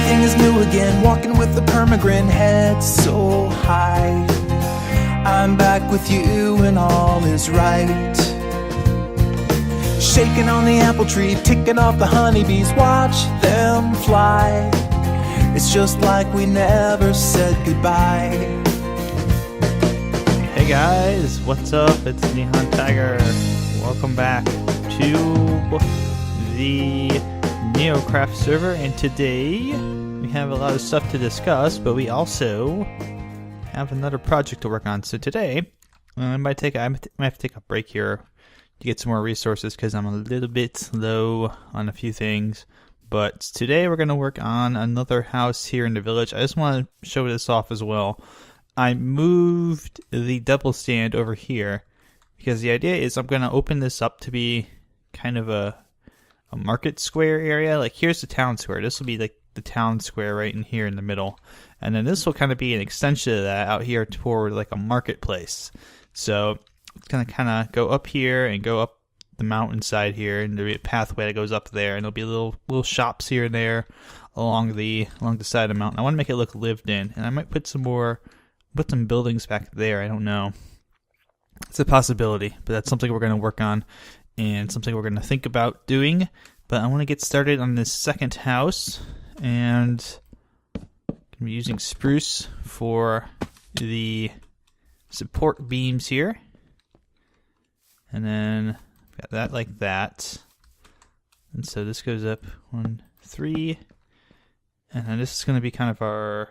Everything is new again, walking with a permagrin, head so high. I'm back with you and all is right. Shaking on the apple tree, ticking off the honeybees, watch them fly. It's just like we never said goodbye. Hey guys, what's up? It's NihonTiger. Welcome back to the NeoCraft server, and today we have a lot of stuff to discuss, but we also have another project to work on. So today, I might have to take a break here to get some more resources because I'm a little bit low on a few things. But today we're going to work on another house here in the village. I just want to show this off as well. I moved the double stand over here because the idea is I'm going to open this up to be kind of a market square area. Like here's the town square. This will be like the town square right in here in the middle. And then this will kind of be an extension of that out here toward like a marketplace. So it's going to kind of go up here and go up the mountainside here, and there'll be a pathway that goes up there, and there'll be little shops here and there along the side of the mountain. I want to make it look lived in, and I might put some buildings back there. I don't know. It's a possibility, but that's something we're going to work on and something we're going to think about doing. But I want to get started on this second house, and I'm going to be using spruce for the support beams here, and then got that like that. And so this goes up 1, 3, and then this is going to be kind of our.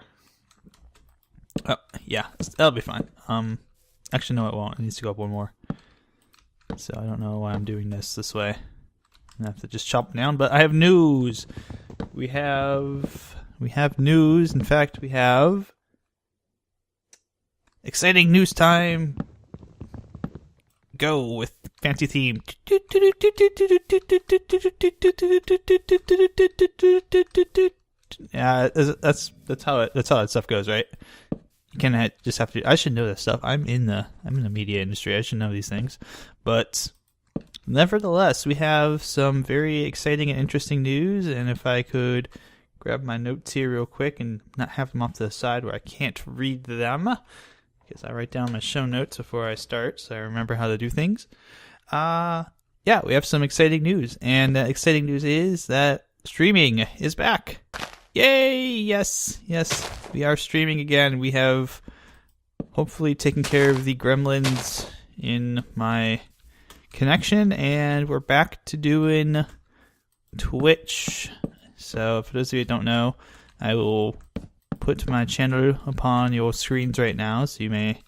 Oh yeah, that'll be fine. Actually no, it won't. It needs to go up one more. So I don't know why I'm doing this way. I have to just chop down, but I have news. We have news. In fact, we have exciting news time. Go with fancy theme. Yeah, that's how that stuff goes, right? You kind of just have to. I should know this stuff. I'm in the media industry. I should know these things, but nevertheless, we have some very exciting and interesting news. And if I could grab my notes here real quick and not have them off to the side where I can't read them, because I write down my show notes before I start, so I remember how to do things. Yeah, we have some exciting news, and that exciting news is that streaming is back. Yay! Yes, we are streaming again. We have hopefully taken care of the gremlins in my connection, and we're back to doing Twitch. So for those of you who don't know, I will put my channel upon your screens right now, so you may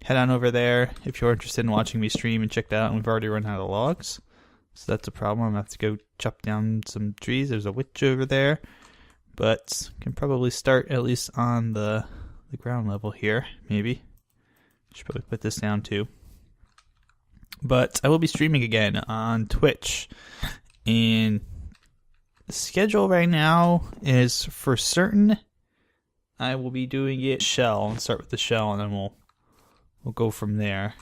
head on over there if you're interested in watching me stream and check that out. We've already run out of logs, so that's a problem. I'm going to have to go chop down some trees. There's a witch over there, but can probably start at least on the ground level here, maybe. Should probably put this down too. But I will be streaming again on Twitch, and the schedule right now is for certain I will be doing it shell, and start with the shell, and then we'll go from there.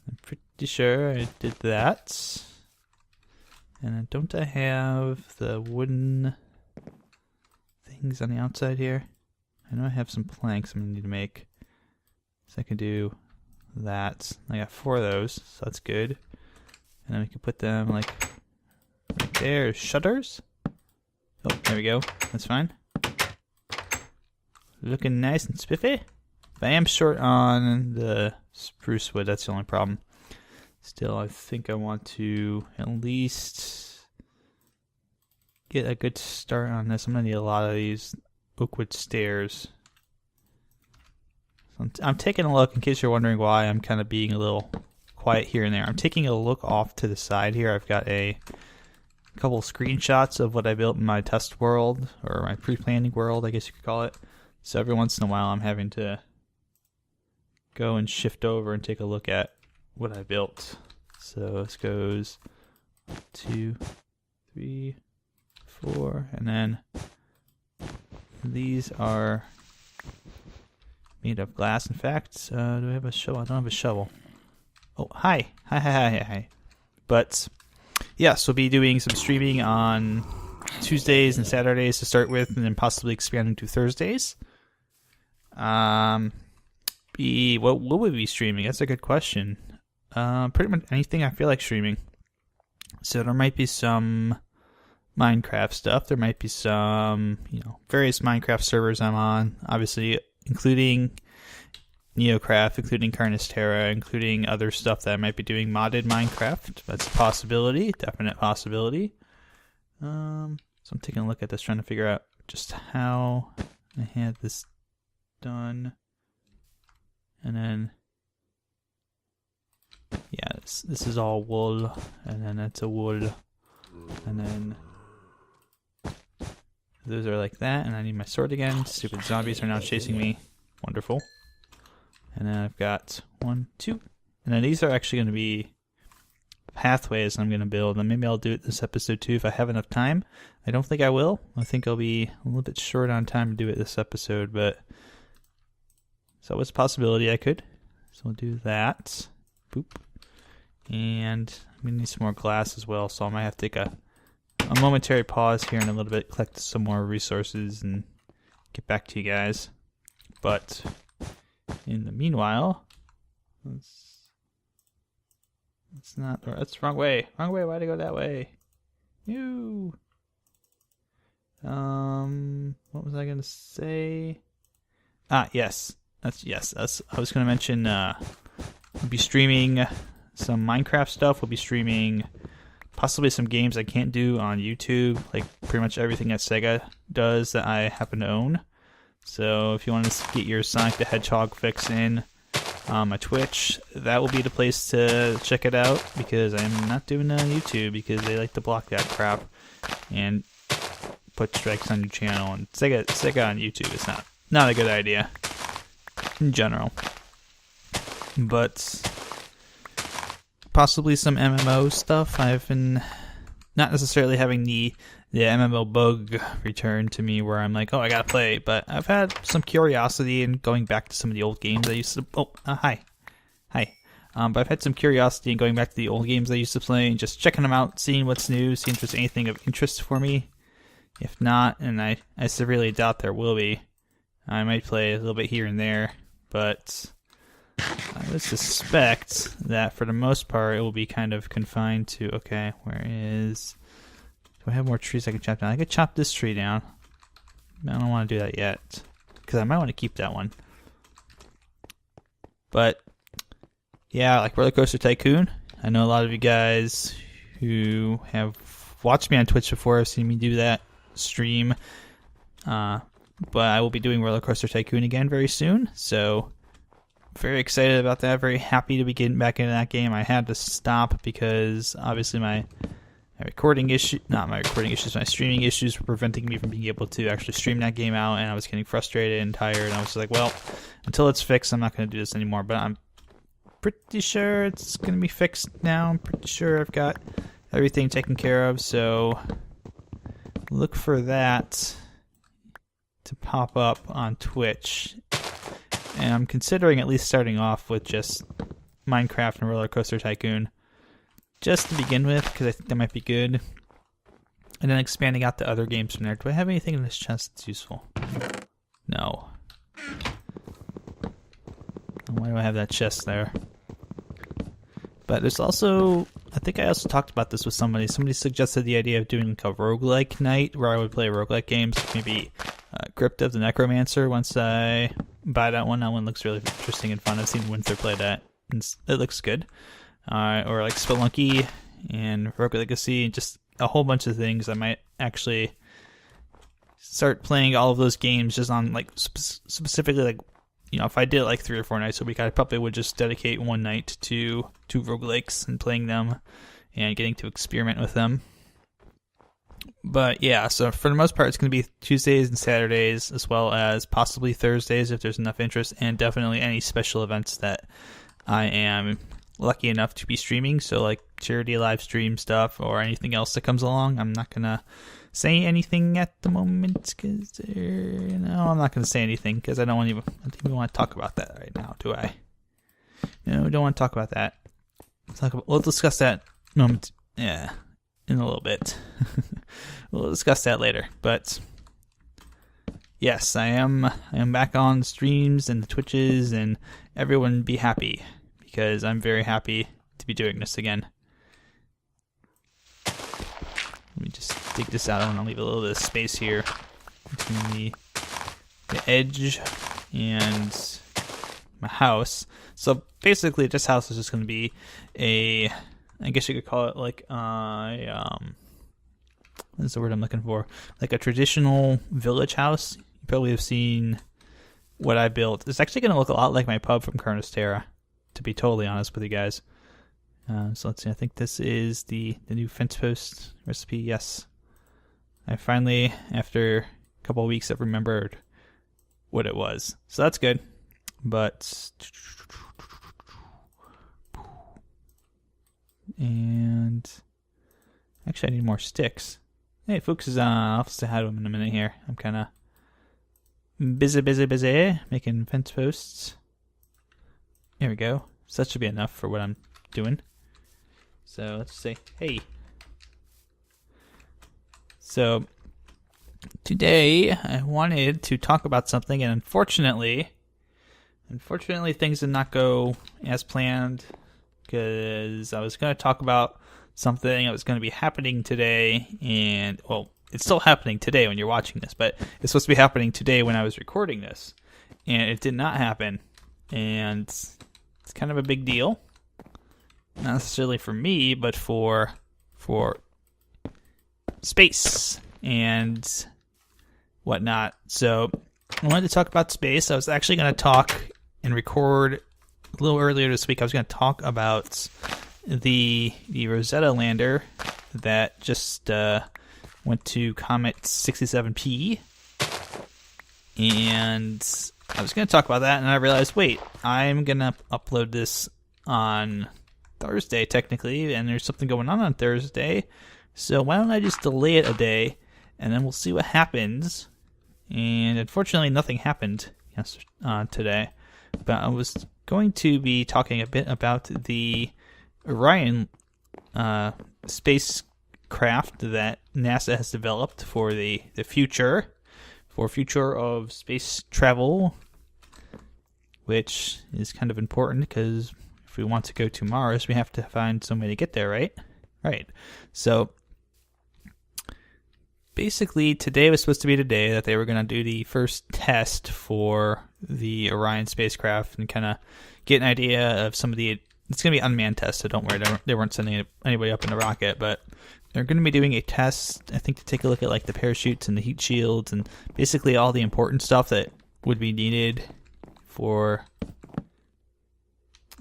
I'm pretty sure I did that. And don't I have the wooden things on the outside here? I know I have some planks I'm going to need to make. So I can do that. I got 4 of those, so that's good. And then we can put them like right there. Shutters. Oh, there we go. That's fine. Looking nice and spiffy. But I am short on the spruce wood. That's the only problem. Still, I think I want to at least get a good start on this. I'm going to need a lot of these oakwood stairs. So I'm taking a look, in case you're wondering why I'm kind of being a little quiet here and there. I'm taking a look off to the side here. I've got a couple screenshots of what I built in my test world, or my pre-planning world, I guess you could call it. So every once in a while I'm having to go and shift over and take a look at what I built. So this goes 2, 3, 4, and then these are made of glass. In fact, do I have a shovel? I don't have a shovel. Oh, hi. Hi. But, yes, we'll be doing some streaming on Tuesdays and Saturdays to start with, and then possibly expanding to Thursdays. What would we be streaming? That's a good question. Pretty much anything I feel like streaming. So there might be some Minecraft stuff. There might be some, various Minecraft servers I'm on. Obviously, including NeoCraft, including Carnisterra, including other stuff that I might be doing modded Minecraft. That's a possibility, definite possibility. So I'm taking a look at this, trying to figure out just how I had this done. And then, yeah, this is all wool, and then that's a wool, and then those are like that, and I need my sword again. Stupid zombies are now chasing me. Wonderful. And then I've got 1, 2. And then these are actually going to be pathways I'm going to build. And maybe I'll do it this episode too if I have enough time. I don't think I will. I think I'll be a little bit short on time to do it this episode. But so it's a possibility I could. So we'll do that. Boop. And I'm going to need some more glass as well. So I might have to take a momentary pause here in a little bit, collect some more resources, and get back to you guys. But in the meanwhile, that's the wrong way. Wrong way. Why'd I go that way? Ew. What was I gonna say? Yes. That's I was gonna mention. We'll be streaming some Minecraft stuff. We'll be streaming possibly some games I can't do on YouTube, like pretty much everything that Sega does that I happen to own. So if you want to get your Sonic the Hedgehog fix in on my Twitch, that will be the place to check it out, because I'm not doing it on YouTube because they like to block that crap and put strikes on your channel. And Sega on YouTube is not a good idea in general. But possibly some MMO stuff. I've been not necessarily having the MMO bug return to me where I'm like, oh, I gotta play. But I've had some curiosity in going back to some of the old games I used to. Hi. But I've had some curiosity in going back to the old games I used to play and just checking them out, seeing what's new, seeing if there's anything of interest for me. If not, and I severely doubt there will be, I might play a little bit here and there. But I would suspect that for the most part it will be kind of confined to, okay, where is... Do I have more trees I can chop down? I could chop this tree down. I don't want to do that yet, because I might want to keep that one. But, yeah, like Roller Coaster Tycoon. I know a lot of you guys who have watched me on Twitch before have seen me do that stream. But I will be doing Roller Coaster Tycoon again very soon, so very excited about that. Very happy to be getting back into that game. I had to stop because obviously my streaming issues were preventing me from being able to actually stream that game out, and I was getting frustrated and tired, and I was just like, well, until it's fixed, I'm not going to do this anymore. But I'm pretty sure it's going to be fixed now. I'm pretty sure I've got everything taken care of, so look for that to pop up on Twitch. And I'm considering at least starting off with just Minecraft and Roller Coaster Tycoon, just to begin with, because I think that might be good. And then expanding out to other games from there. Do I have anything in this chest that's useful? No. Why do I have that chest there? But there's also, I think I also talked about this with somebody. Somebody suggested the idea of doing like a roguelike night where I would play roguelike games, maybe Crypt of the Necromancer. Once I buy that one looks really interesting and fun. I've seen Winter play that, and it looks good. Or like Spelunky and Rogue Legacy, and just a whole bunch of things. I might actually start playing all of those games just on like specifically, like, if I did it like 3 or 4 nights a week, I probably would just dedicate one night to roguelikes and playing them and getting to experiment with them. But yeah, so for the most part, it's going to be Tuesdays and Saturdays, as well as possibly Thursdays if there's enough interest, and definitely any special events that I am lucky enough to be streaming. So like charity live stream stuff or anything else that comes along. I'm not going to say anything at the moment because I'm not going to say anything because I don't even want to talk about that right now, do I? No, don't want to talk about that. We'll discuss that moment. Yeah. in a little bit. We'll discuss that later. But yes, I am back on streams and the Twitches, and everyone be happy because I'm very happy to be doing this again. Let me just dig this out. I want to leave a little bit of space here between the edge and my house. So basically, this house is just going to be I guess you could call it like what's the word I'm looking for? Like a traditional village house. You probably have seen what I built. It's actually going to look a lot like my pub from Carnistera, to be totally honest with you guys. So let's see. I think this is the new fence post recipe. Yes, I finally, after a couple of weeks, have remembered what it was. So that's good. But and actually, I need more sticks. Hey, Fuchs is on. I'll say hi to him in a minute here. I'm kind of busy making fence posts. There we go. So that should be enough for what I'm doing. So let's say, hey. So today I wanted to talk about something, and unfortunately things did not go as planned, because I was going to talk about something that was going to be happening today, and well, it's still happening today when you're watching this, but it's supposed to be happening today when I was recording this, and it did not happen, and it's kind of a big deal. Not necessarily for me, but for space and whatnot. So I wanted to talk about space. I was actually going to talk and record a little earlier this week. I was going to talk about the Rosetta lander that just went to Comet 67P, and I was going to talk about that, and I realized, wait, I'm going to upload this on Thursday technically, and there's something going on Thursday, so why don't I just delay it a day, and then we'll see what happens. And unfortunately nothing happened today, but I was going to be talking a bit about the Orion spacecraft that NASA has developed for the future of space travel, which is kind of important because if we want to go to Mars, we have to find some way to get there, right? Right. So basically, today was supposed to be the day that they were going to do the first test for the Orion spacecraft and kind of get an idea of some of the... It's going to be unmanned tests, so don't worry. They weren't sending anybody up in the rocket, but they're going to be doing a test, I think, to take a look at like the parachutes and the heat shields and basically all the important stuff that would be needed for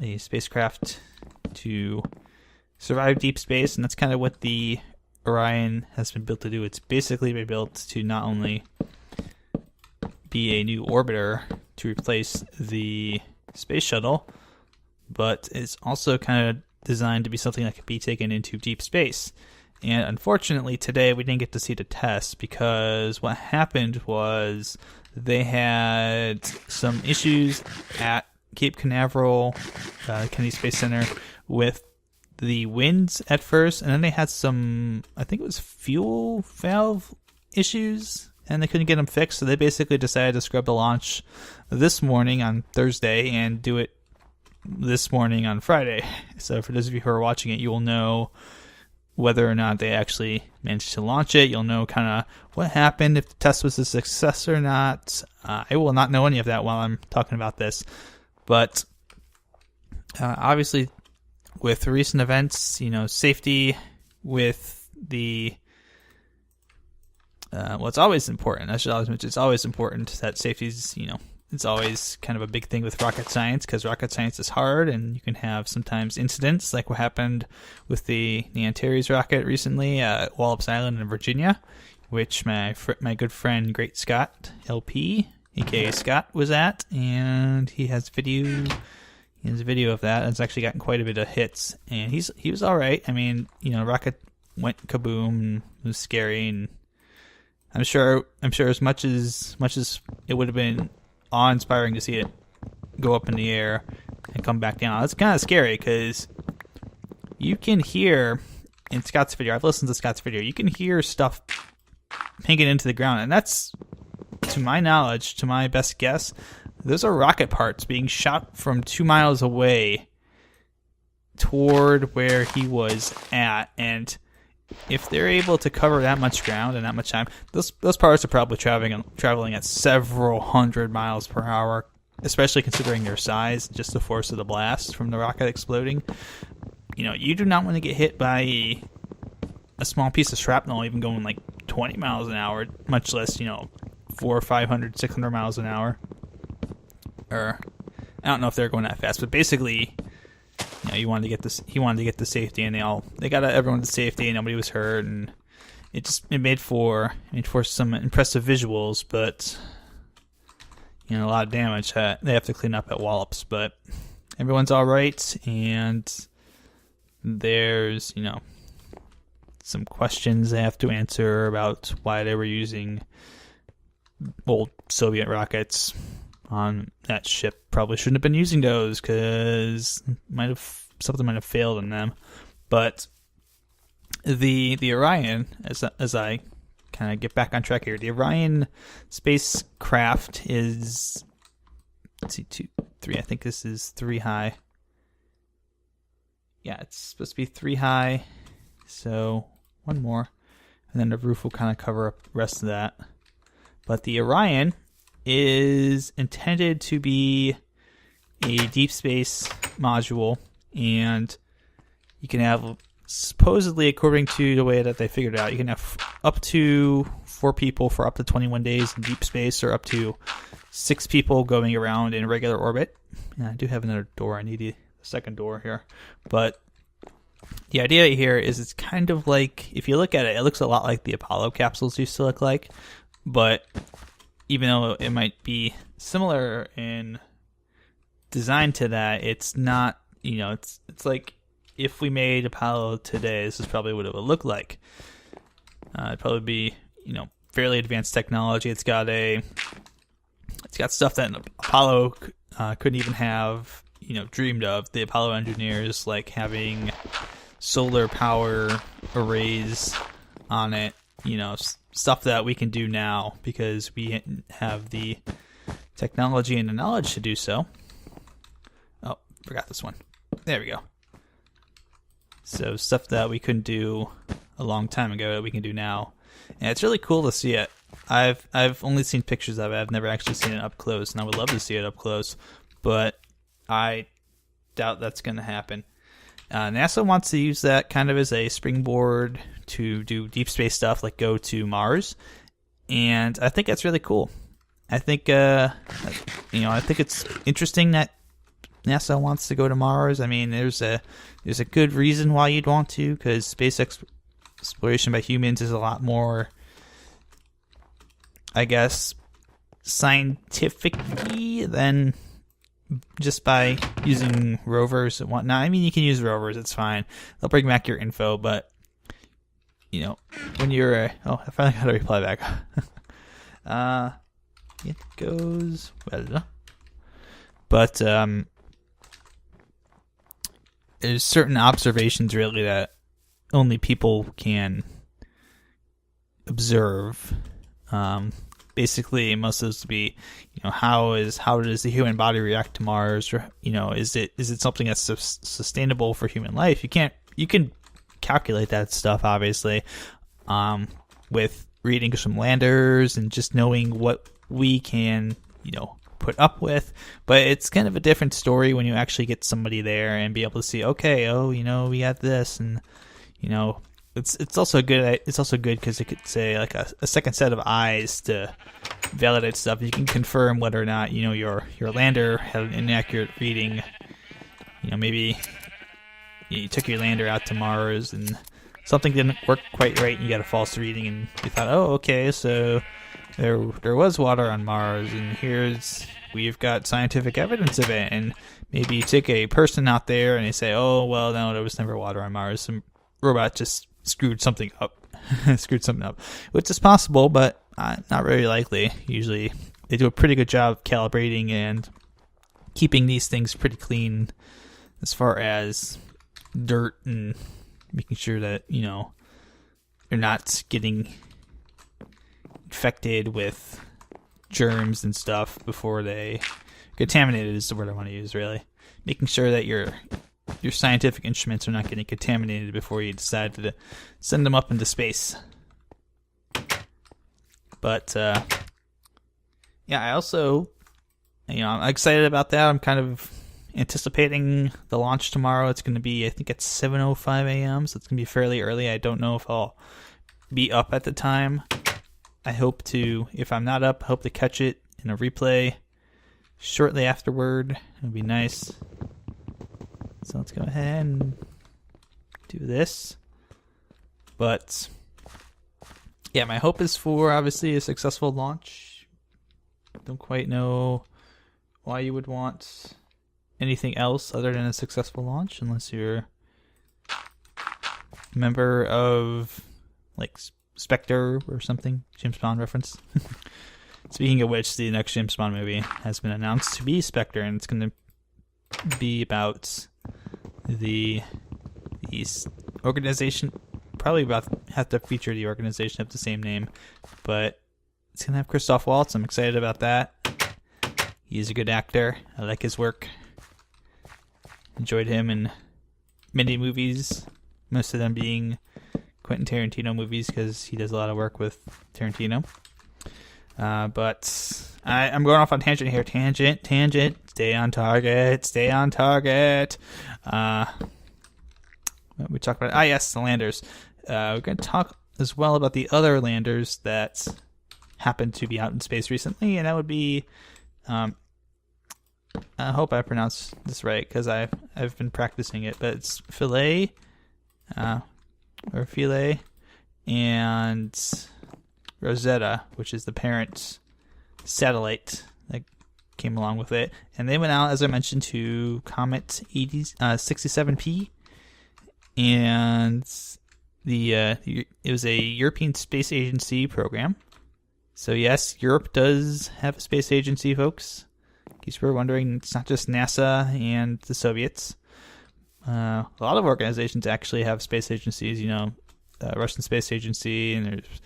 a spacecraft to survive deep space, and that's kind of what the Orion has been built to do. It's basically been built to not only be a new orbiter to replace the space shuttle, but it's also kind of designed to be something that can be taken into deep space. And unfortunately today we didn't get to see the test because what happened was they had some issues at Cape Canaveral Kennedy Space Center with the winds at first, and then they had some, I think it was fuel valve issues, and they couldn't get them fixed, so they basically decided to scrub the launch this morning on Thursday and do it this morning on Friday. So for those of you who are watching it, you will know whether or not they actually managed to launch it. You'll know kind of what happened, if the test was a success or not. I will not know any of that while I'm talking about this. But obviously, with recent events, safety with the well, it's always important. I should always mention it's always important that safety's, it's always kind of a big thing with rocket science because rocket science is hard, and you can have sometimes incidents like what happened with the NihonTiger's rocket recently at Wallops Island in Virginia, which my good friend Great Scott LP, aka Scott, was at, and he has video. He has a video of that. It's actually gotten quite a bit of hits, and he was all right. I mean, rocket went kaboom, and it was scary, and I'm sure as much as it would have been awe-inspiring to see it go up in the air and come back down. It's kind of scary because you can hear in Scott's video, I've listened to Scott's video, you can hear stuff hanging into the ground, and that's, to my knowledge, to my best guess, those are rocket parts being shot from 2 miles away toward where he was at. And if they're able to cover that much ground in that much time, those parts are probably traveling at several hundred miles per hour, especially considering their size, just the force of the blast from the rocket exploding. You know, you do not want to get hit by a small piece of shrapnel even going like 20 miles an hour, much less, 400, 500, 600 miles an hour. Or I don't know if they're going that fast, but basically, he wanted to get the safety, and they got everyone to safety, and nobody was hurt, and it made for some impressive visuals, but a lot of damage they have to clean up at Wallops. But everyone's all right, and there's some questions they have to answer about why they were using old Soviet rockets on that ship. Probably shouldn't have been using those because something might have failed in them. But the Orion, as I kind of get back on track here, the Orion spacecraft is, let's see, 2, 3. I think this is 3 high. Yeah, it's supposed to be 3 high. So 1 more, and then the roof will kind of cover up the rest of that. But the Orion is intended to be a deep space module, and you can have, supposedly according to the way that they figured it out, you can have up to 4 people for up to 21 days in deep space, or up to 6 people going around in regular orbit. And I do have another door. I need a second door here. But the idea here is it's kind of like, if you look at it, it looks a lot like the Apollo capsules used to look like. But even though it might be similar in design to that, it's not, it's like if we made Apollo today, this is probably what it would look like. It'd probably be, fairly advanced technology. It's got stuff that Apollo couldn't even have, dreamed of. The Apollo engineers, like having solar power arrays on it, stuff that we can do now because we have the technology and the knowledge to do so. Oh, forgot this one. There we go. So stuff that we couldn't do a long time ago that we can do now. And it's really cool to see it. I've only seen pictures of it. I've never actually seen it up close, and I would love to see it up close, but I doubt that's going to happen. NASA wants to use that kind of as a springboard to do deep space stuff, like go to Mars, and I think that's really cool. I think I think it's interesting that NASA wants to go to Mars. I mean, there's a good reason why you'd want to, because space exploration by humans is a lot more, I guess, scientific than just by using rovers and whatnot. I mean, you can use rovers, it's fine. They'll bring back your info, but when you're I finally got a reply back. It goes well, but there's certain observations really that only people can observe. Basically, most of those would be, how does the human body react to Mars, or is it something that's sustainable for human life? You can calculate that stuff obviously, with reading some landers and just knowing what we can put up with. But it's kind of a different story when you actually get somebody there and be able to see, okay, we got this, and It's also good. It's also good because it could say like a second set of eyes to validate stuff. You can confirm whether or not your lander had an inaccurate reading. Maybe you took your lander out to Mars and something didn't work quite right, and you got a false reading, and you thought, oh, okay, so there was water on Mars, and we've got scientific evidence of it. And maybe you take a person out there and they say, oh, well, no, there was never water on Mars. Some robot just screwed something up, which is possible, but not very likely. Usually they do a pretty good job calibrating and keeping these things pretty clean as far as dirt and making sure that, you know, you're not getting infected with germs and stuff before they contaminated is the word I want to use, really. Making sure that your scientific instruments are not getting contaminated before you decide to send them up into space. But yeah, I also, you know, I'm excited about that. I'm kind of anticipating the launch tomorrow. It's going to be, I think, at 7:05 a.m., so it's going to be fairly early. I don't know if I'll be up at the time. I hope to, if I'm not up, I hope to catch it in a replay shortly afterward. It would be nice. So let's go ahead and do this. But yeah, my hope is for, obviously, a successful launch. Don't quite know why you would want anything else other than a successful launch, unless you're a member of, like, Spectre or something. James Bond reference. Speaking of which, the next James Bond movie has been announced to be Spectre, and it's going to be about the organization. Probably about have to feature the organization of the same name, but it's going to have Christoph Waltz. I'm excited about that. He's a good actor. I like his work. Enjoyed him in many movies, most of them being Quentin Tarantino movies, because he does a lot of work with Tarantino. But I'm going off on tangent here. Tangent. Stay on target. We talked about, yes, the landers. We're going to talk as well about the other landers that happened to be out in space recently, and that would be, I hope I pronounced this right, because I've been practicing it, but it's Philae, or Philae, and Rosetta, which is the parent satellite that came along with it. And they went out, as I mentioned, to Comet 67P, and it was a European Space Agency program. So yes, Europe does have a space agency, folks. In case you were wondering, it's not just NASA and the Soviets. A lot of organizations actually have space agencies, you know, Russian Space Agency, and there's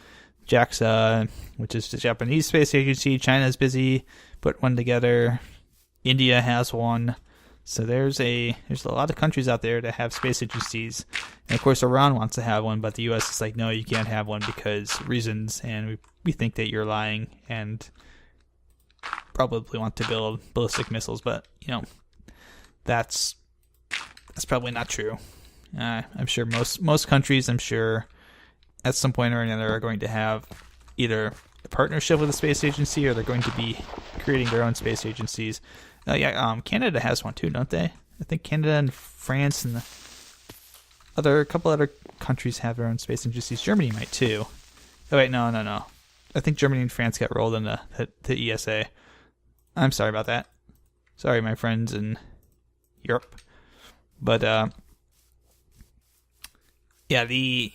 JAXA, which is the Japanese space agency. China's busy putting one together. India has one. So there's a lot of countries out there that have space agencies. And of course Iran wants to have one, but the US is like, no, you can't have one because reasons, and we think that you're lying and probably want to build ballistic missiles, but you know, that's probably not true. I'm sure most countries, I'm sure, at some point or another, are going to have either a partnership with a space agency, or they're going to be creating their own space agencies. Canada has one too, don't they? I think Canada and France and a couple other countries have their own space agencies. Germany might too. Oh wait, no. I think Germany and France got rolled into the ESA. I'm sorry about that. Sorry, my friends in Europe. But yeah, I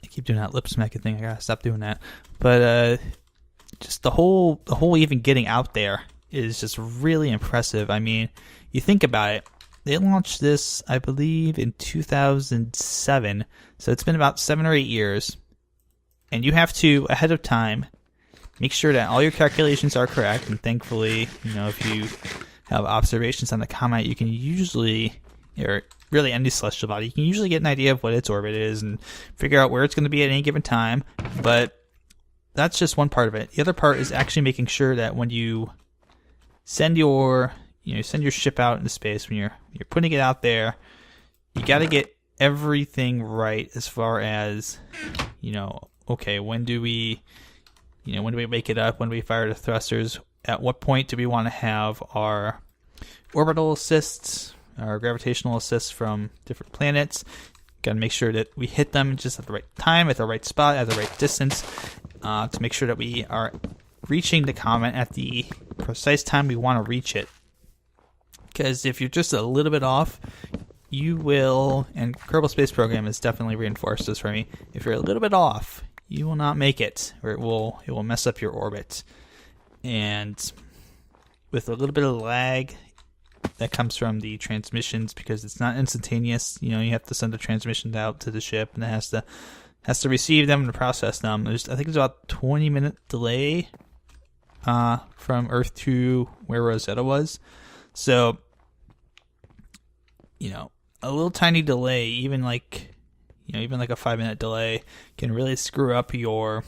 keep doing that lip smacking thing. I gotta stop doing that. But just the whole even getting out there is just really impressive. I mean, you think about it. They launched this, I believe, in 2007. So it's been about 7 or 8 years. And you have to, ahead of time, make sure that all your calculations are correct. And thankfully, you know, if you have observations on the comet, you can usually, or really any celestial body, you can usually get an idea of what its orbit is and figure out where it's going to be at any given time. But that's just one part of it. The other part is actually making sure that when you send your ship out into space, when you're putting it out there, you got to get everything right as far as, you know, okay, when do we wake it up? When do we fire the thrusters? At what point do we want to have our orbital assists, our gravitational assists from different planets? Got to make sure that we hit them just at the right time, at the right spot, at the right distance, to make sure that we are reaching the comet at the precise time we want to reach it. Because if you're just a little bit off, you will, and Kerbal Space Program has definitely reinforced this for me, if you're a little bit off, you will not make it, or it will mess up your orbit. And with a little bit of lag, that comes from the transmissions, because it's not instantaneous. You know, you have to send the transmissions out to the ship, and it has to receive them and process them. I think it's about 20-minute delay from Earth to where Rosetta was. So, you know, a little tiny delay, even like a 5-minute delay, can really screw up your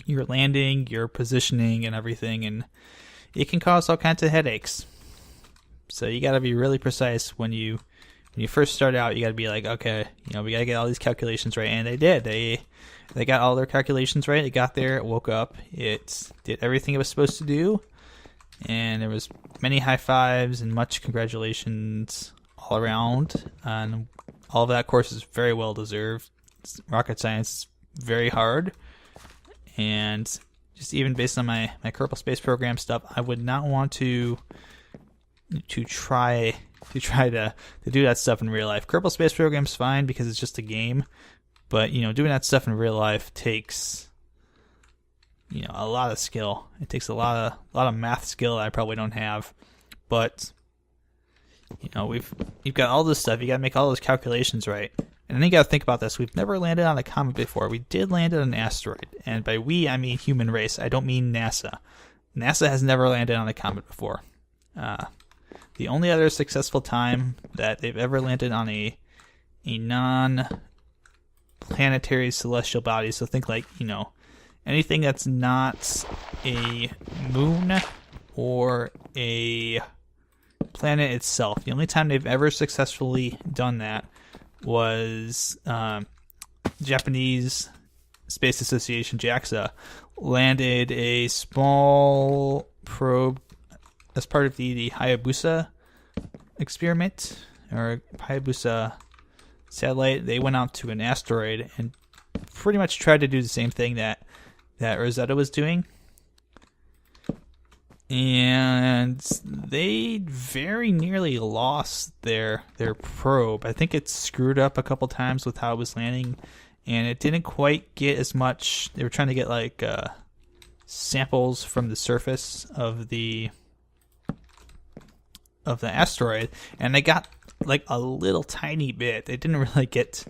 landing, your positioning, and everything, and it can cause all kinds of headaches. So you got to be really precise when you first start out. You got to be like, okay, you know, we got to get all these calculations right, and they did. They got all their calculations right. It got there, it woke up, it did everything it was supposed to do, and there was many high fives and much congratulations all around. And all of that course is very well deserved. Rocket science is very hard, and just even based on my Kerbal Space Program stuff, I would not want to try to do that stuff in real life. Kerbal Space Program's fine because it's just a game, but you know, doing that stuff in real life takes, you know, a lot of skill. It takes a lot of math skill that I probably don't have. But you know, you've got all this stuff. You got to make all those calculations right. And then you got to think about this. We've never landed on a comet before. We did land on an asteroid. And by we, I mean human race. I don't mean NASA. NASA has never landed on a comet before. The only other successful time that they've ever landed on a non-planetary celestial body, so think like, you know, anything that's not a moon or a planet itself. The only time they've ever successfully done that was Japanese Space Association, JAXA, landed a small probe as part of the Hayabusa experiment, or Hayabusa satellite. They went out to an asteroid and pretty much tried to do the same thing that Rosetta was doing. And they very nearly lost their probe. I think it screwed up a couple times with how it was landing, and it didn't quite get as much. They were trying to get like samples from the surface of the asteroid, and they got like a little tiny bit. They didn't really get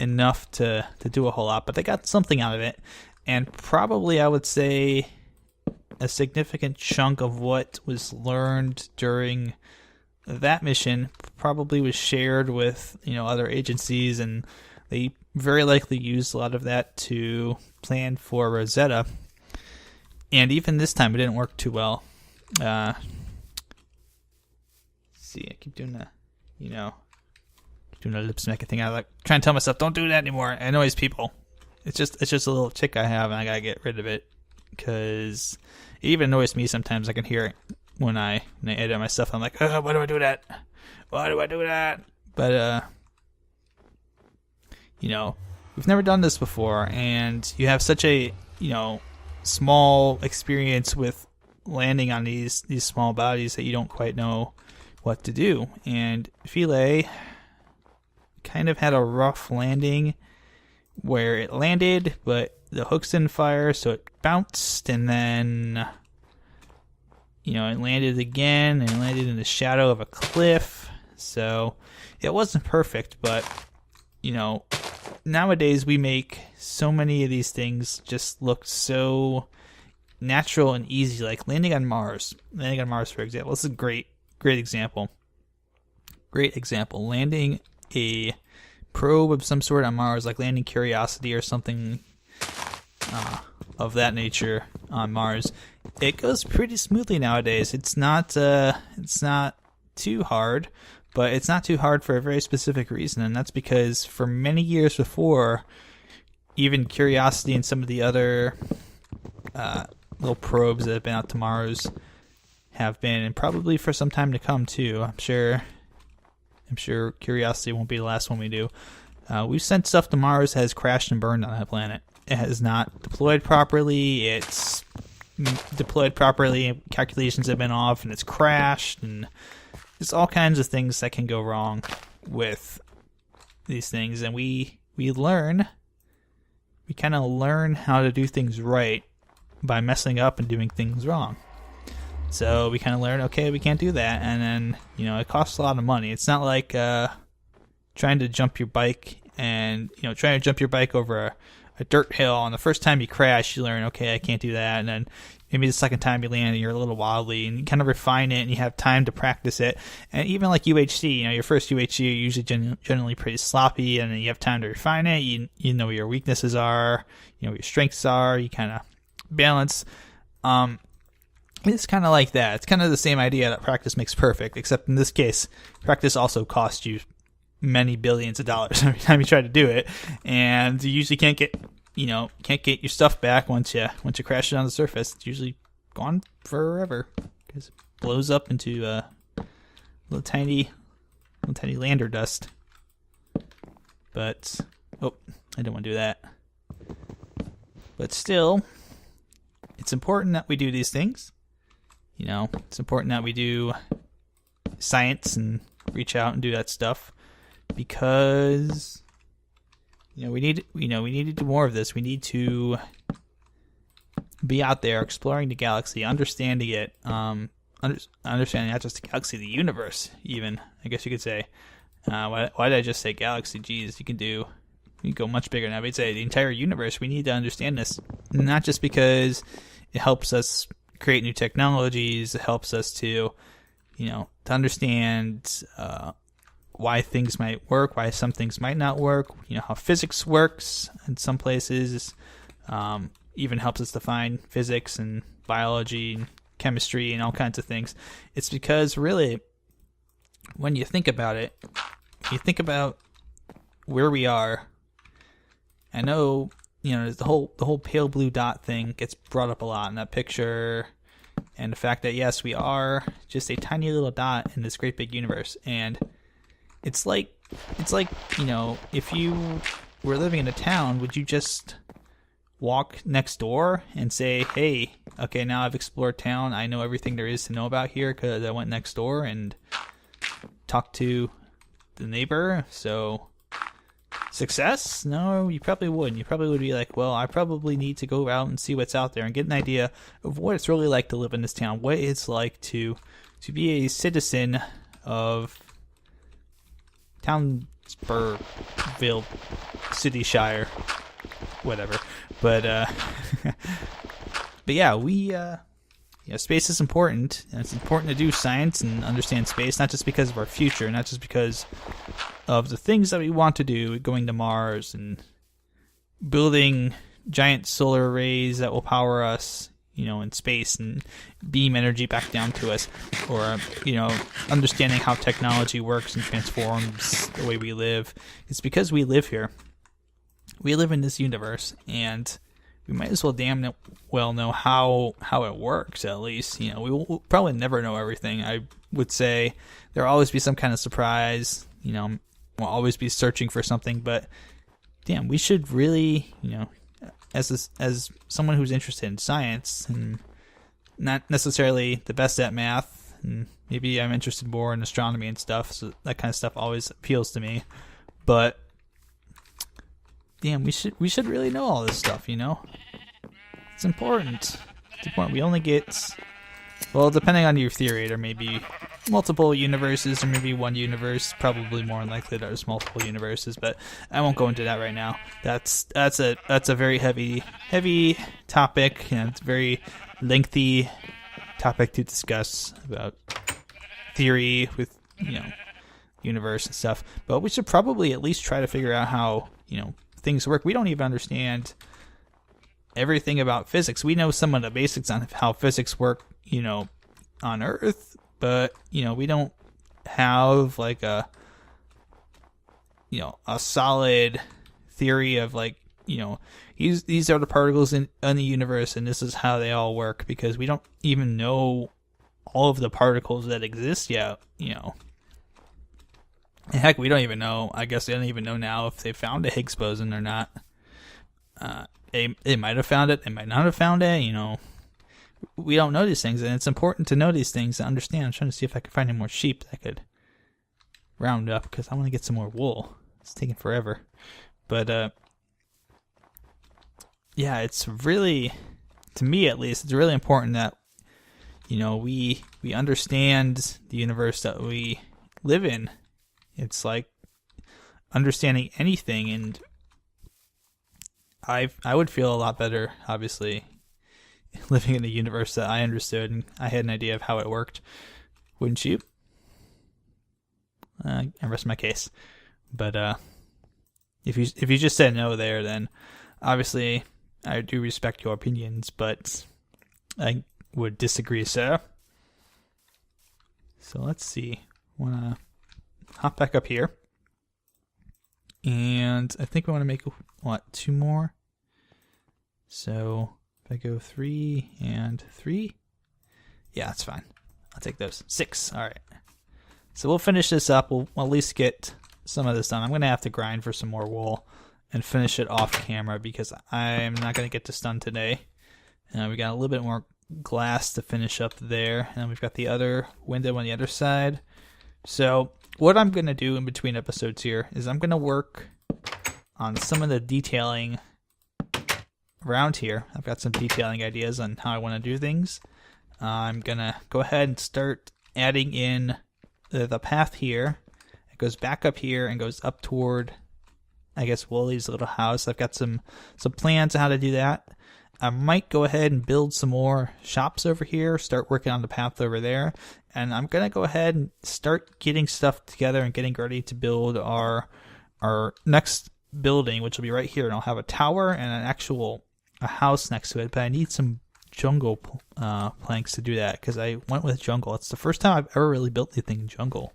enough to do a whole lot, but they got something out of it. And probably, I would say, a significant chunk of what was learned during that mission probably was shared with, you know, other agencies, and they very likely used a lot of that to plan for Rosetta. And even this time, it didn't work too well. See, I keep doing the, you know, doing a lip smacking thing. I like trying to tell myself, don't do that anymore. It annoys people. It's just a little tick I have, and I gotta get rid of it, because it even annoys me sometimes. I can hear it when I edit my stuff. I'm like, oh, why do I do that? Why do I do that? But you know, we've never done this before, and you have such a, you know, small experience with landing on these small bodies that you don't quite know what to do. And Philae kind of had a rough landing where it landed, but the hooks didn't fire, so it bounced, and then, you know, it landed again, and it landed in the shadow of a cliff. So it wasn't perfect, but, you know, nowadays we make so many of these things just look so natural and easy, like landing on Mars. Landing on Mars, for example. This is a great example. Great example. Landing a probe of some sort on Mars, like landing Curiosity or something of that nature on Mars. It goes pretty smoothly nowadays. It's not too hard, but it's not too hard for a very specific reason, and that's because for many years before, even Curiosity and some of the other little probes that have been out to Mars have been, and probably for some time to come too. I'm sure Curiosity won't be the last one we do. We've sent stuff to Mars that has crashed and burned on that planet. It has not deployed properly. It's deployed properly, calculations have been off, and it's crashed, and there's all kinds of things that can go wrong with these things. And we kind of learn how to do things right by messing up and doing things wrong. So we kind of learn, okay, we can't do that, and then it costs a lot of money. It's not like trying to jump your bike over a dirt hill, and the first time you crash, you learn, okay, I can't do that, and then maybe the second time you land and you're a little wobbly, and you kind of refine it, and you have time to practice it. And even like UHC, your first UHC are usually generally pretty sloppy, and then you have time to refine it. You know where your weaknesses are, where your strengths are. You kind of balance. It's kind of like that. It's kind of the same idea that practice makes perfect, except in this case, practice also costs you many billions of dollars every time you try to do it, and you usually can't get your stuff back once you crash it on the surface. It's usually gone forever because it blows up into little tiny lander dust. But I don't want to do that. But still, it's important that we do these things. It's important that we do science and reach out and do that stuff, because we need to do more of this. We need to be out there exploring the galaxy, understanding it, understanding not just the galaxy, the universe, even, I guess you could say. Why did I just say galaxy? Geez, you can go much bigger now. I'd say the entire universe. We need to understand this, not just because it helps us create new technologies. It helps us to understand why things might work, why some things might not work, how physics works in some places, even helps us define physics and biology and chemistry and all kinds of things. It's because really, when you think about it, you think about where we are. I know, the whole pale blue dot thing gets brought up a lot in that picture, and the fact that yes, we are just a tiny little dot in this great big universe. And it's like if you were living in a town, would you just walk next door and say, hey, okay, now I've explored town, I know everything there is to know about here because I went next door and talked to the neighbor, so success? No, you probably wouldn't. You probably would be like, well, I probably need to go out and see what's out there and get an idea of what it's really like to live in this town, what it's like to be a citizen of Townsburgville, City Shire, whatever. But yeah, space is important, and it's important to do science and understand space, not just because of our future, not just because of the things that we want to do, going to Mars and building giant solar arrays that will power us, in space and beam energy back down to us, or, understanding how technology works and transforms the way we live. It's because we live here. We live in this universe, and we might as well damn well know how it works, at least. We will probably never know everything. I would say there will always be some kind of surprise. We'll always be searching for something, but damn, we should really, as someone who's interested in science and not necessarily the best at math, and maybe I'm interested more in astronomy and stuff, so that kind of stuff always appeals to me. But damn, we should really know all this stuff, It's important. It's important. We only get, well, depending on your theory, there may be multiple universes or maybe one universe. Probably more likely there's multiple universes, but I won't go into that right now. That's a very heavy topic, and it's a very lengthy topic to discuss about theory with universe and stuff. But we should probably at least try to figure out how things work. We don't even understand everything about physics. We know some of the basics on how physics work, on Earth, but we don't have like a solid theory of these are the particles in the universe and this is how they all work, because we don't even know all of the particles that exist yet. And heck, we don't even know. I guess they don't even know now if they found a Higgs boson or not. They might have found it. They might not have found it. We don't know these things, and it's important to know these things to understand. I'm trying to see if I can find any more sheep that I could round up, because I want to get some more wool. It's taking forever. But, yeah, it's really, to me at least, it's really important that, you know, we understand the universe that we live in. It's like understanding anything, and I would feel a lot better, obviously, living in a universe that I understood and I had an idea of how it worked. Wouldn't you? I rest my case. But if you just said no there, then obviously I do respect your opinions, but I would disagree, sir. So let's see. I want to hop back up here. And I think we want to make, what, 2 more? So if I go 3 and 3, yeah, that's fine. I'll take those. 6, all right. So we'll finish this up. We'll at least get some of this done. I'm going to have to grind for some more wool and finish it off camera because I'm not going to get this done today. We got a little bit more glass to finish up there, and we've got the other window on the other side. So what I'm going to do in between episodes here is I'm going to work on some of the detailing around here. I've got some detailing ideas on how I want to do things. I'm going to go ahead and start adding in the path here. It goes back up here and goes up toward, I guess, Woolie's little house. I've got some plans on how to do that. I might go ahead and build some more shops over here, start working on the path over there, and I'm going to go ahead and start getting stuff together and getting ready to build our next building, which will be right here, and I'll have a tower and a house next to it, but I need some jungle planks to do that because I went with jungle. It's the first time I've ever really built anything in jungle.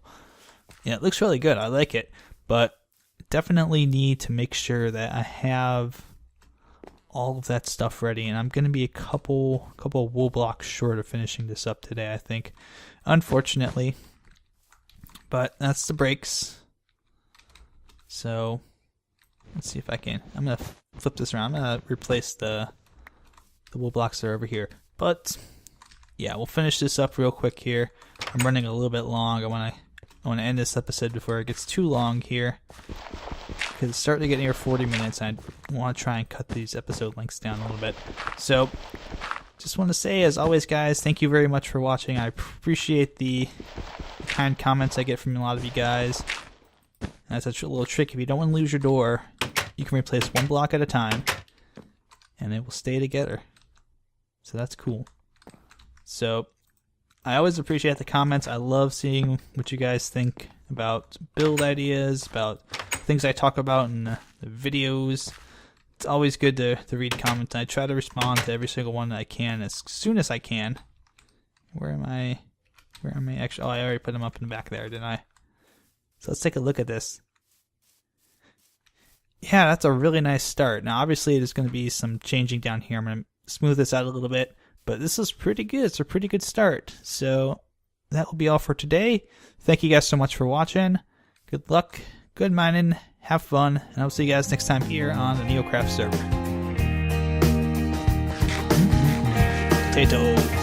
Yeah, it looks really good. I like it, but definitely need to make sure that I have all of that stuff ready, and I'm going to be a couple wool blocks short of finishing this up today, I think, unfortunately, but that's the breaks. So let's see if I can. I'm going to flip this around. I'm going to replace the wool blocks that are over here, but yeah, we'll finish this up real quick here. I'm running a little bit long. I want to end this episode before it gets too long here, because it's starting to get near 40 minutes, and I want to try and cut these episode lengths down a little bit. So just want to say, as always, guys, thank you very much for watching. I appreciate the kind comments I get from a lot of you guys. And that's a little trick. If you don't want to lose your door, you can replace 1 block at a time, and it will stay together. So that's cool. So I always appreciate the comments. I love seeing what you guys think about build ideas, about things I talk about in the videos. It's always good to read comments. I try to respond to every single one that I can as soon as I can. Where am I actually? Oh, I already put them up in the back there, didn't I? So let's take a look at this. Yeah, that's a really nice start. Now, obviously, there's going to be some changing down here. I'm going to smooth this out a little bit, but this is pretty good. It's a pretty good start. So that will be all for today. Thank you guys so much for watching. Good luck, good mining, have fun, and I'll see you guys next time here on the NeoCraft server. Potato.